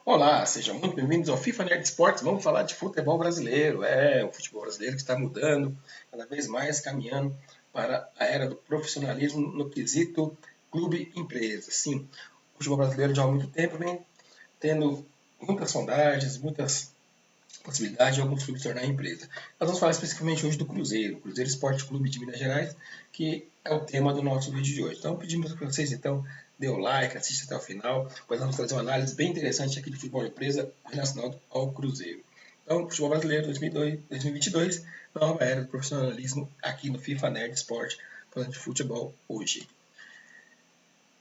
Olá, sejam muito bem-vindos ao FIFA Nerd Esportes. Vamos falar de futebol brasileiro. O futebol brasileiro que está mudando, cada vez mais caminhando para a era do profissionalismo no quesito clube-empresa. Sim, o futebol brasileiro já há muito tempo vem tendo muitas sondagens, muitas possibilidade de alguns clubes se tornar empresa. Nós vamos falar especificamente hoje do Cruzeiro, Cruzeiro Esporte Clube de Minas Gerais, que é o tema do nosso vídeo de hoje. Então pedimos para vocês, então, dê o like, assista até o final, pois vamos trazer uma análise bem interessante aqui de futebol empresa relacionado ao Cruzeiro. Então, futebol brasileiro 2022, nova era do profissionalismo aqui no FIFA Nerd Sport, falando de futebol hoje.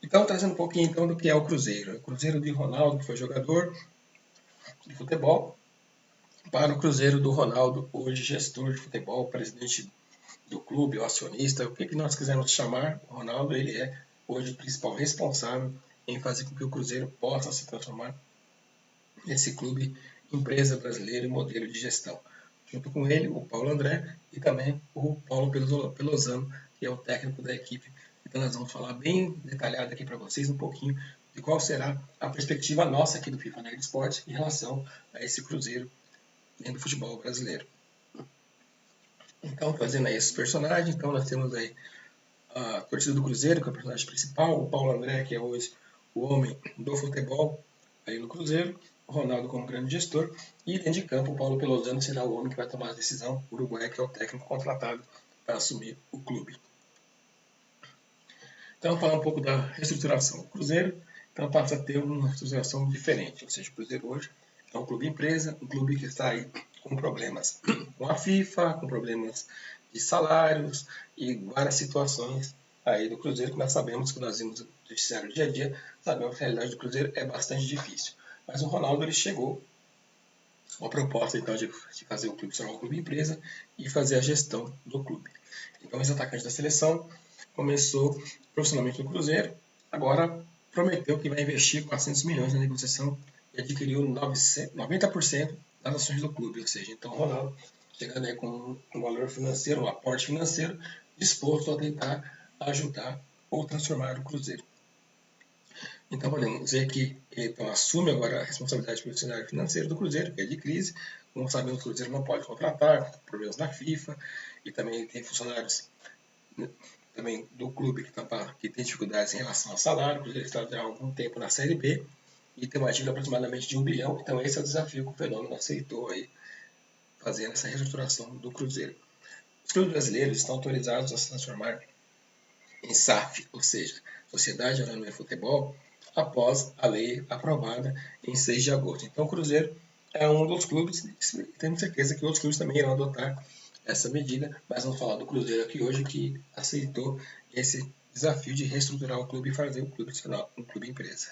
Então, trazendo um pouquinho então do que é o Cruzeiro. O Cruzeiro de Ronaldo, que foi jogador de futebol, para o Cruzeiro do Ronaldo, hoje gestor de futebol, presidente do clube, o acionista, o que nós quisermos chamar, o Ronaldo ele é hoje o principal responsável em fazer com que o Cruzeiro possa se transformar nesse clube empresa brasileira e modelo de gestão. Junto com ele, o Paulo André e também o Paulo Pelosano, que é o técnico da equipe. Então nós vamos falar bem detalhado aqui para vocês um pouquinho de qual será a perspectiva nossa aqui do FIFA Nerd Esporte em relação a esse Cruzeiro do futebol brasileiro. Então, trazendo aí esses personagens, então nós temos aí a torcida do Cruzeiro, que é o personagem principal, o Paulo André, que é hoje o homem do futebol aí no Cruzeiro, o Ronaldo como grande gestor, e dentro de campo o Paulo Pelosano será o homem que vai tomar a decisão, o Uruguai, que é o técnico contratado para assumir o clube. Então, falar um pouco da reestruturação. O Cruzeiro então, passa a ter uma reestruturação diferente, ou seja, o Cruzeiro hoje é um clube empresa, um clube que está aí com problemas com a FIFA, com problemas de salários e várias situações aí do Cruzeiro que nós sabemos que nós vimos no noticiário dia a dia, sabemos que a realidade do Cruzeiro é bastante difícil. Mas o Ronaldo ele chegou com a proposta então de fazer o clube ser um clube empresa e fazer a gestão do clube. Então esse atacante da seleção começou profissionalmente no Cruzeiro, agora prometeu que vai investir 400 milhões na negociação e adquiriu 90% das ações do clube, ou seja, então o Ronaldo chegando aí com um valor financeiro, um aporte financeiro, disposto a tentar ajudar ou transformar o Cruzeiro. Então podemos dizer que ele então, assume agora a responsabilidade pelo cenário financeiro do Cruzeiro, que é de crise. Como sabemos, o Cruzeiro não pode contratar, problemas na FIFA, e também tem funcionários também do clube que tem dificuldades em relação ao salário. O Cruzeiro está há algum tempo na Série B e tem uma dívida aproximadamente de 1 bilhão. Então esse é o desafio que o Fenômeno aceitou aí, fazendo essa reestruturação do Cruzeiro. Os clubes brasileiros estão autorizados a se transformar em SAF, ou seja, Sociedade Anônima de Futebol, após a lei aprovada em 6 de agosto. Então o Cruzeiro é um dos clubes, e temos certeza que outros clubes também irão adotar essa medida, mas vamos falar do Cruzeiro aqui hoje, que aceitou esse desafio de reestruturar o clube e fazer o clube se tornar um clube empresa.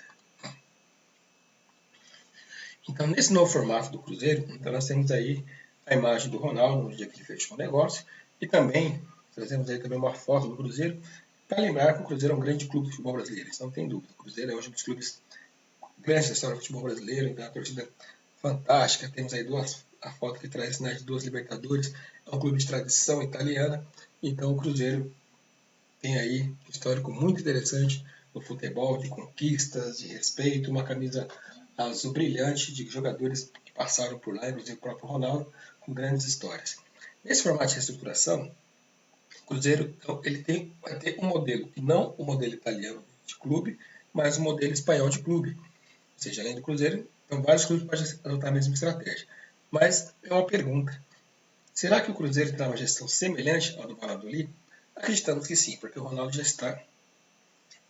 Então, nesse novo formato do Cruzeiro, então nós temos aí a imagem do Ronaldo no dia que ele fechou o negócio, e também trazemos aí também uma foto do Cruzeiro, para lembrar que o Cruzeiro é um grande clube de futebol brasileiro, isso não tem dúvida. O Cruzeiro é hoje um dos clubes grandes da história do futebol brasileiro, então a torcida fantástica, temos aí a foto que traz sinais de 2 Libertadores, é um clube de tradição italiana, então o Cruzeiro tem aí um histórico muito interessante no futebol, de conquistas, de respeito, uma camisa azul brilhante de jogadores que passaram por lá, inclusive o próprio Ronaldo, com grandes histórias. Nesse formato de reestruturação, o Cruzeiro então, vai ter um modelo, e não o modelo italiano de clube, mas o modelo espanhol de clube. Ou seja, além do Cruzeiro, então vários clubes podem adotar a mesma estratégia. Mas é uma pergunta: será que o Cruzeiro terá uma gestão semelhante ao do Valladolid? Acreditamos que sim, porque o Ronaldo já está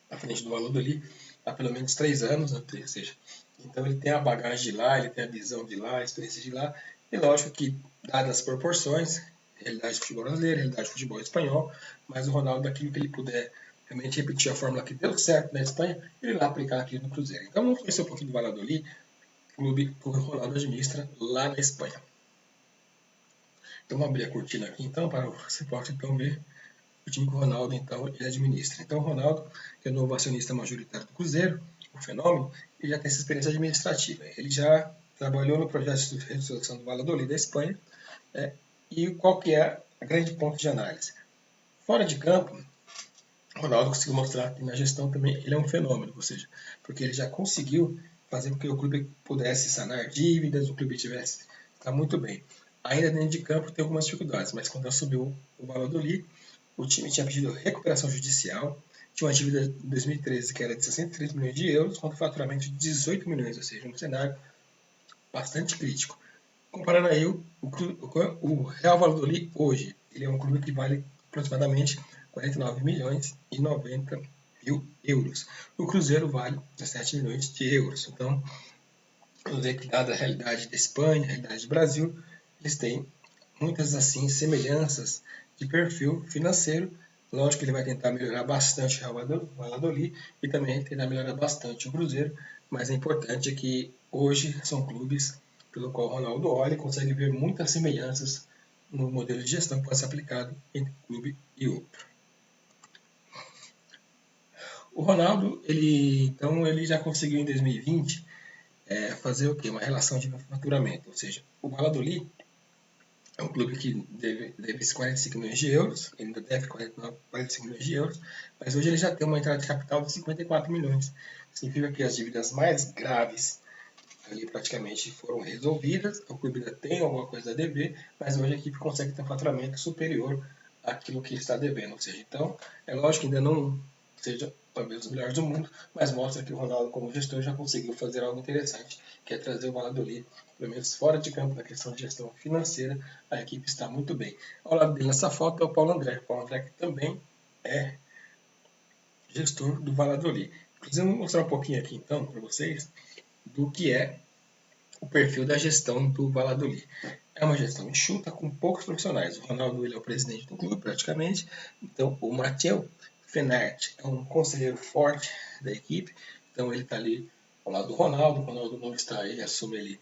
à frente do Valladolid há pelo menos 3 anos, ou seja, então ele tem a bagagem de lá, ele tem a visão de lá, a experiência de lá, e lógico que, dadas as proporções, realidade do futebol brasileiro, realidade do futebol espanhol, mas o Ronaldo, daquilo que ele puder realmente repetir a fórmula que deu certo na Espanha, ele vai aplicar aqui no Cruzeiro. Então vamos conhecer um pouquinho do Valladolid, clube que o Ronaldo administra lá na Espanha. Então vamos abrir a cortina aqui então, para você possa então ver o time que o Ronaldo então ele administra. Então o Ronaldo, que é o novo acionista majoritário do Cruzeiro, o Fenômeno, ele já tem essa experiência administrativa. Ele já trabalhou no projeto de reestruturação do Valladolid da Espanha, e qual que é a grande ponto de análise? Fora de campo, o Ronaldo conseguiu mostrar que na gestão também ele é um fenômeno, ou seja, porque ele já conseguiu fazer com que o clube pudesse sanar dívidas, o clube está muito bem. Ainda dentro de campo tem algumas dificuldades, mas quando assumiu o Valladolid, o time tinha pedido recuperação judicial, tinha uma dívida de 2013 que era de 63 milhões de euros, contra o faturamento de 18 milhões, ou seja, um cenário bastante crítico. Comparando aí o Real Valladolid hoje, ele é um clube que vale aproximadamente 49 milhões e 90 mil euros. O Cruzeiro vale 17 milhões de euros. Então, vamos ver que dada a realidade da Espanha, a realidade do Brasil, eles têm muitas assim semelhanças de perfil financeiro. Lógico que ele vai tentar melhorar bastante o Real Valladolid e também tentar melhorar bastante o Cruzeiro, mas é importante que hoje são clubes pelo qual o Ronaldo olha e consegue ver muitas semelhanças no modelo de gestão que pode ser aplicado entre um clube e outro. O Ronaldo, ele já conseguiu em 2020 fazer o quê? Uma relação de faturamento, ou seja, o Valladolid é um clube que deve 45 milhões de euros, ele ainda deve 45 milhões de euros, mas hoje ele já tem uma entrada de capital de 54 milhões. Significa que as dívidas mais graves ali praticamente foram resolvidas, o clube ainda tem alguma coisa a dever, mas hoje a equipe consegue ter um faturamento superior àquilo que está devendo. Ou seja, então, é lógico que ainda não seja talvez os melhores do mundo, mas mostra que o Ronaldo, como gestor, já conseguiu fazer algo interessante, que é trazer o Valladolid, pelo menos fora de campo, na questão de gestão financeira, a equipe está muito bem. Ao lado dele nessa foto é o Paulo André. O Paulo André que também é gestor do Valladolid. Inclusive, vou mostrar um pouquinho aqui então para vocês do que é o perfil da gestão do Valladolid. É uma gestão enxuta com poucos profissionais. O Ronaldo ele é o presidente do clube praticamente, então o Mateu Fenart é um conselheiro forte da equipe, então ele está ali ao lado do Ronaldo. O Ronaldo não está, ele assume ali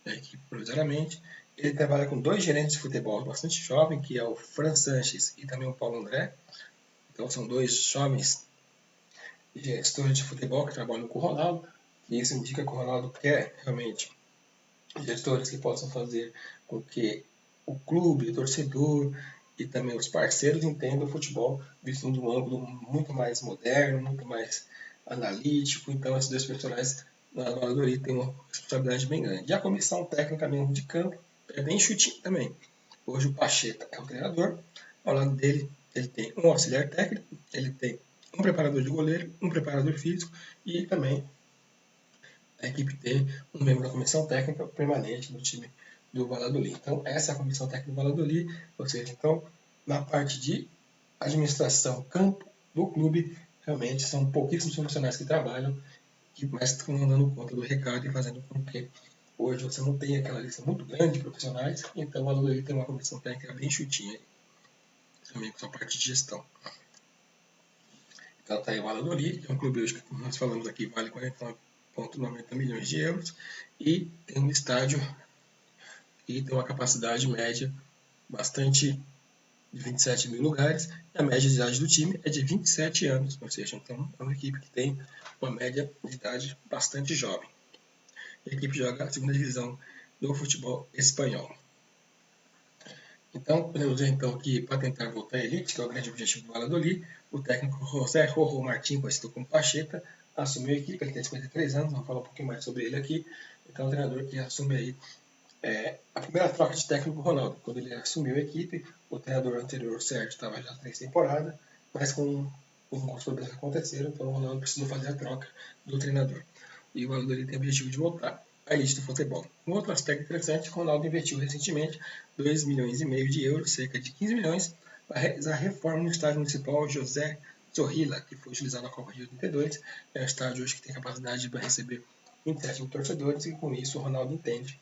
a equipe provisoriamente. Ele trabalha com dois gerentes de futebol bastante jovens, que é o Fran Sanches e também o Paulo André. Então são dois jovens gestores de futebol que trabalham com o Ronaldo, e isso indica que o Ronaldo quer realmente gestores que possam fazer com que o clube, o torcedor e também os parceiros entendam o futebol visto de um ângulo muito mais moderno, muito mais analítico. Então, esses dois profissionais na Valladolid têm uma responsabilidade bem grande. E a comissão técnica mesmo de campo é bem chutinha também. Hoje o Pacheta é o treinador, ao lado dele ele tem um auxiliar técnico, ele tem um preparador de goleiro, um preparador físico e também a equipe tem um membro da comissão técnica permanente do time do Valladolid. Então, essa é a comissão técnica do Valladolid, ou seja, então, na parte de administração, campo do clube, realmente são pouquíssimos profissionais que trabalham, mas estão dando conta do recado e fazendo com que hoje você não tenha aquela lista muito grande de profissionais, então o Valladolid tem uma comissão técnica bem chutinha, também com sua parte de gestão. Então, está aí o Valladolid, que é um clube hoje que nós falamos aqui, vale 49,90 milhões de euros e tem um estádio e tem uma capacidade média bastante de 27 mil lugares, e a média de idade do time é de 27 anos, ou seja, então é uma equipe que tem uma média de idade bastante jovem. A equipe joga a segunda divisão do futebol espanhol. Então, podemos ver então que para tentar voltar à elite, que é o grande objetivo do Valladolid, o técnico José Rojo Martín, conhecido como Pacheta, assumiu a equipe. Ele tem 53 anos, vamos falar um pouquinho mais sobre ele aqui. Então, é um treinador que assume aí a primeira troca de técnico do Ronaldo. Quando ele assumiu a equipe, o treinador anterior, Sérgio, estava já 3 temporadas, mas com os problemas que aconteceram, então o Ronaldo precisou fazer a troca do treinador. E o Valladolid tem o objetivo de voltar à elite do futebol. Um outro aspecto interessante, o Ronaldo investiu recentemente 2,5 milhões de euros, cerca de 15 milhões, para realizar a reforma no estádio municipal José Zorrilla, que foi utilizado na Copa de 82. É um estádio hoje que tem capacidade para receber 27 mil torcedores, e com isso o Ronaldo entende,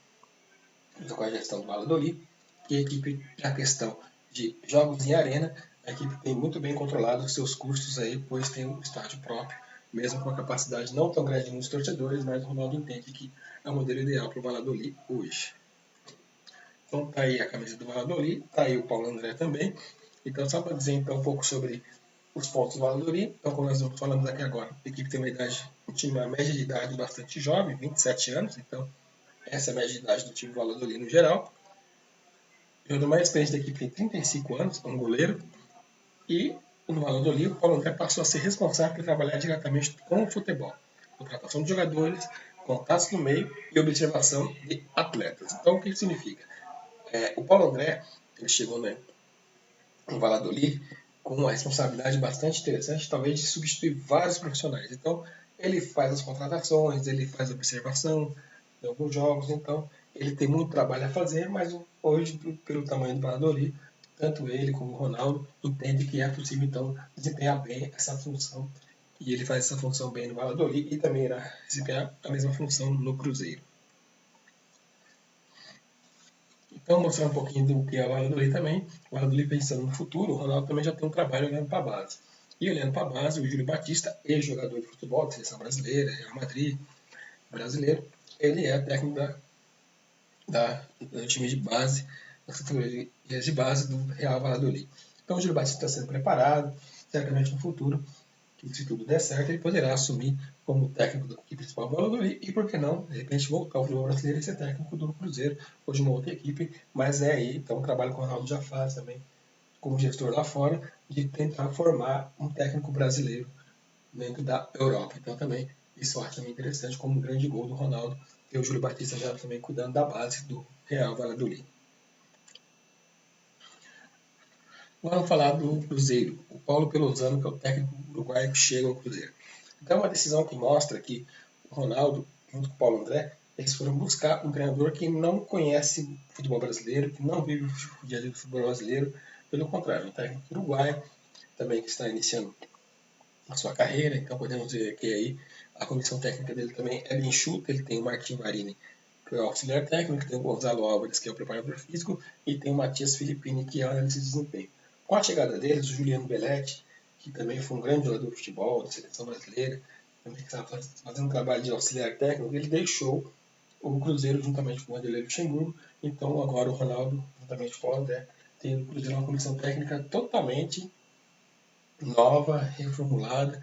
com a gestão do Valladolid, que a equipe, na questão de jogos em arena, a equipe tem muito bem controlado os seus custos aí, pois tem um estádio próprio, mesmo com a capacidade não tão grande nos torcedores, mas o Ronaldo entende que é o modelo ideal para o Valladolid hoje. Então tá aí a camisa do Valladolid, tá aí o Paulo André também. Então só para dizer então um pouco sobre os pontos do Valladolid, então como nós falamos aqui agora, a equipe tem uma média de idade bastante jovem, 27 anos, então essa é a média de idade do time do Valladolid no geral. O jogador mais experiente da equipe tem 35 anos, é um goleiro, e no Valladolid o Paulo André passou a ser responsável por trabalhar diretamente com o futebol, contratação de jogadores, contatos no meio e observação de atletas. Então, o que significa? O Paulo André, ele chegou no Valladolid com uma responsabilidade bastante interessante, talvez de substituir vários profissionais. Então, ele faz as contratações, ele faz a observação de alguns jogos, então ele tem muito trabalho a fazer, mas hoje, pelo tamanho do Valladolid, tanto ele como o Ronaldo entendem que é possível, então, desempenhar bem essa função. E ele faz essa função bem no Valladolid e também irá desempenhar a mesma função no Cruzeiro. Então, mostrar um pouquinho do que é o Valladolid também. O Valladolid pensando no futuro, o Ronaldo também já tem um trabalho olhando para a base. E olhando para a base, o Júlio Batista, ex-jogador de futebol, de seleção brasileira, Real Madrid, brasileiro, ele é técnico do time de base, das categorias de base do Real Valladolid. Então, o Júlio Batista está sendo preparado, certamente no futuro, que se tudo der certo, ele poderá assumir como técnico da equipe principal do Valladolid e, por que não, de repente, voltar ao futebol brasileiro e ser técnico do Cruzeiro ou de uma outra equipe, mas é aí, então, o trabalho que o Ronaldo já faz também, como gestor lá fora, de tentar formar um técnico brasileiro dentro da Europa. Então, também, isso eu acho também interessante, como um grande gol do Ronaldo, e o Júlio Batista já também cuidando da base do Real Valladolid. Vamos falar do Cruzeiro. O Paulo Pelosano, que é o técnico uruguaio que chega ao Cruzeiro. Então, é uma decisão que mostra que o Ronaldo, junto com o Paulo André, eles foram buscar um treinador que não conhece o futebol brasileiro, que não vive o dia a dia do futebol brasileiro. Pelo contrário, um técnico uruguaio, também que está iniciando a sua carreira. Então, podemos ver que aí a comissão técnica dele também é bem enxuta. Ele tem o Martin Marini, que é o auxiliar técnico, tem o Gonzalo Álvares, que é o preparador físico, e tem o Matias Filippini, que é o analista de desempenho. Com a chegada deles, o Juliano Belletti, que também foi um grande jogador de futebol, da seleção brasileira, também estava fazendo um trabalho de auxiliar técnico, ele deixou o Cruzeiro juntamente com o Vanderlei Luxemburgo. Então agora o Ronaldo, juntamente com o André, tem no Cruzeiro uma comissão técnica totalmente nova, reformulada,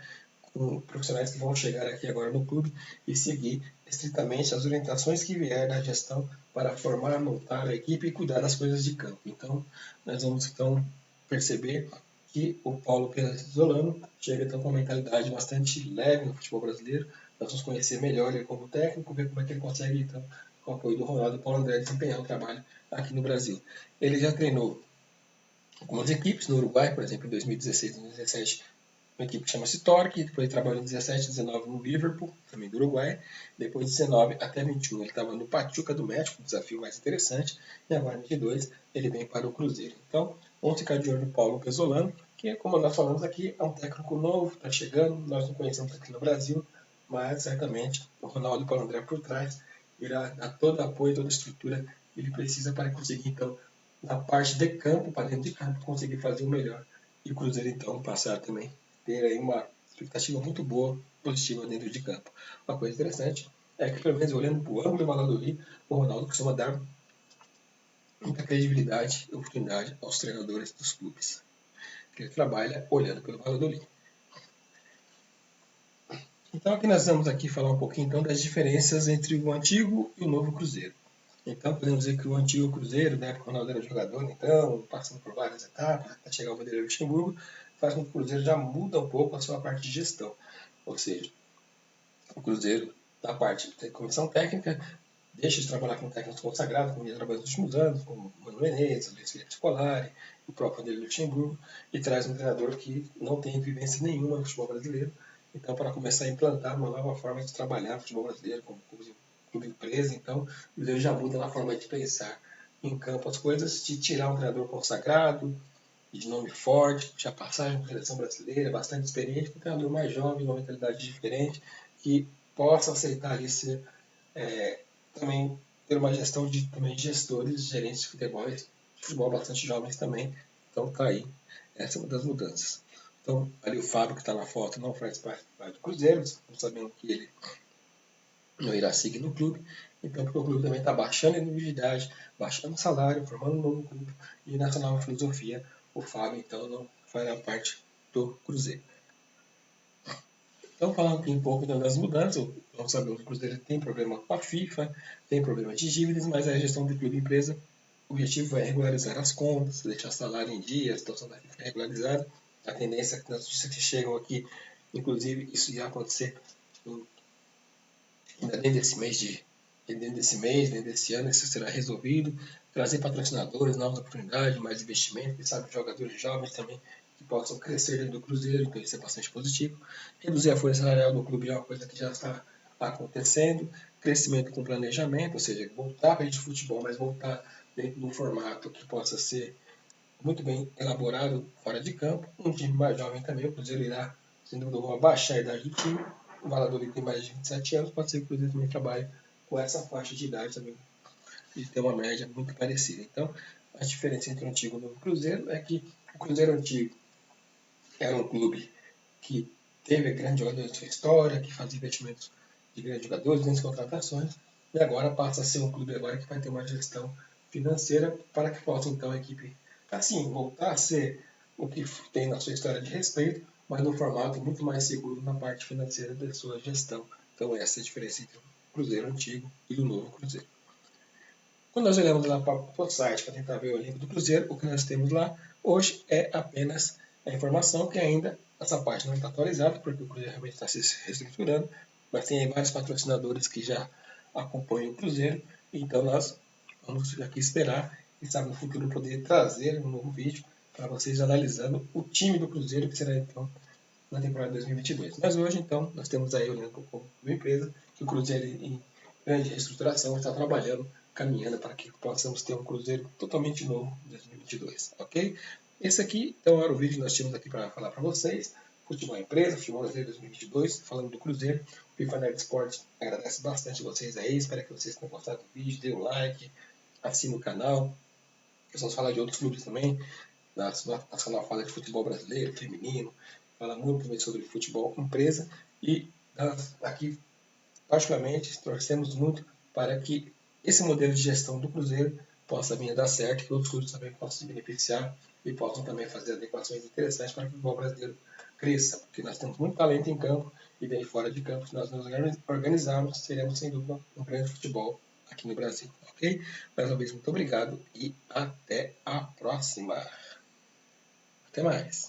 com profissionais que vão chegar aqui agora no clube e seguir estritamente as orientações que vier da gestão para formar, montar a equipe e cuidar das coisas de campo. Então, nós vamos então perceber que o Paulo Pezzolano chega então com uma mentalidade bastante leve no futebol brasileiro. Nós vamos conhecer melhor ele como técnico, ver como é que ele consegue, então, com o apoio do Ronaldo e Paulo André, desempenhar o trabalho aqui no Brasil. Ele já treinou algumas equipes no Uruguai, por exemplo, em 2016 e 2017, uma equipe que chama-se Torque, depois ele trabalhou em 17 e 19 no Liverpool, também do Uruguai, depois de 19 até 21 ele estava no Pachuca do México, um desafio mais interessante, e agora em 22 ele vem para o Cruzeiro. Então, vamos ficar de olho no Paulo Pezzolano, que, como nós falamos aqui, é um técnico novo, está chegando, nós não conhecemos aqui no Brasil, mas certamente o Ronaldo e o Paulo André por trás irá dar todo o apoio, toda a estrutura que ele precisa para conseguir, então, na parte de campo, para dentro de campo, conseguir fazer o melhor. E o Cruzeiro, então, passar também ter aí uma expectativa muito boa, positiva dentro de campo. Uma coisa interessante é que, pelo menos olhando para o ângulo do Valladolid, o Ronaldo costuma dar muita credibilidade e oportunidade aos treinadores dos clubes, que ele trabalha olhando pelo Valladolid. Então aqui nós vamos aqui falar um pouquinho então das diferenças entre o antigo e o novo Cruzeiro. Então podemos dizer que o antigo Cruzeiro, né, quando o Ronaldo era jogador, então, passando por várias etapas, até chegar ao Vanderlei Luxemburgo, faz com que o Cruzeiro já muda um pouco a sua parte de gestão. Ou seja, o Cruzeiro, da parte da comissão técnica, deixa de trabalhar com técnicos consagrados, como já trabalhou nos últimos anos, como o Mano Menezes, o Luiz Felipe Scolari, o próprio Vanderlei Luxemburgo, e traz um treinador que não tem vivência nenhuma no futebol brasileiro. Então, para começar a implantar uma nova forma de trabalhar no futebol brasileiro, como clube empresa, então, o Cruzeiro já muda na forma de pensar em campo as coisas, de tirar um treinador consagrado, de nome forte, já passagem pela seleção brasileira, bastante experiente, um treinador mais jovem, uma mentalidade diferente, que possa aceitar ali ser também ter uma gestão de também gestores, gerentes de futebol bastante jovens também. Então tá aí, essa é uma das mudanças. Então ali o Fábio que está na foto não faz parte do Cruzeiro, estamos sabendo que ele não irá seguir no clube, então porque o clube também está baixando a individualidade, baixando o salário, formando um novo clube, e nessa nova filosofia o Fábio então não fará parte do Cruzeiro. Então, falando aqui um pouco das mudanças, nós sabemos que o Cruzeiro tem problema com a FIFA, tem problema de dívidas, mas a gestão do clube empresa, o objetivo é regularizar as contas, deixar o salário em dia, a situação da FIFA regularizada. A tendência é que nas notícias que chegam aqui, inclusive, isso ia acontecer em dentro dentro desse ano, isso será resolvido. Trazer patrocinadores, novas oportunidades, mais investimento, quem sabe jogadores jovens também que possam crescer dentro do Cruzeiro, então isso é bastante positivo. Reduzir a folha salarial do clube é uma coisa que já está acontecendo. Crescimento com planejamento, ou seja, voltar para a rede de futebol, mas voltar dentro de um formato que possa ser muito bem elaborado fora de campo. Um time mais jovem também, o Cruzeiro irá, sem dúvida alguma, baixar a idade do time. O Valladolid tem mais de 27 anos, pode ser que o Cruzeiro também trabalhe com essa faixa de idade também, de ter uma média muito parecida. Então, a diferença entre o antigo e o novo Cruzeiro é que o Cruzeiro antigo era um clube que teve grandes jogadores de sua história, que fazia investimentos de grandes jogadores, grandes contratações, e agora passa a ser um clube agora que vai ter uma gestão financeira para que possa então a equipe, assim, voltar a ser o que tem na sua história de respeito, mas num formato muito mais seguro na parte financeira da sua gestão. Então essa é a diferença entre o Cruzeiro antigo e o novo Cruzeiro. Quando nós olhamos lá para o site para tentar ver o link do Cruzeiro, o que nós temos lá hoje é apenas a informação que ainda essa página não está atualizada, porque o Cruzeiro realmente está se reestruturando, mas tem aí vários patrocinadores que já acompanham o Cruzeiro, então nós vamos aqui esperar e sabe no futuro poder trazer um novo vídeo para vocês analisando o time do Cruzeiro que será então na temporada 2022. Mas hoje então nós temos aí o elenco como empresa que o Cruzeiro em grande reestruturação está trabalhando, caminhando para que possamos ter um Cruzeiro totalmente novo em 2022, ok? Esse aqui então era o vídeo que nós tínhamos aqui para falar para vocês. Futebol Empresa, Futebol Brasileiro 2022, falando do Cruzeiro. O FIFA Nerd Esportes agradece bastante vocês aí, espero que vocês tenham gostado do vídeo, dê um like, assine o canal. Nós vamos falar de outros clubes também. Nacional fala de futebol brasileiro, feminino, fala muito também sobre futebol empresa e aqui, particularmente, torcemos muito para que esse modelo de gestão do Cruzeiro possa vir a dar certo, que outros clubes também possam se beneficiar e possam também fazer adequações interessantes para que o futebol brasileiro cresça, porque nós temos muito talento em campo e bem fora de campo, se nós nos organizarmos, seremos sem dúvida um grande futebol aqui no Brasil, ok? Mais uma vez, muito obrigado e até a próxima! Até mais!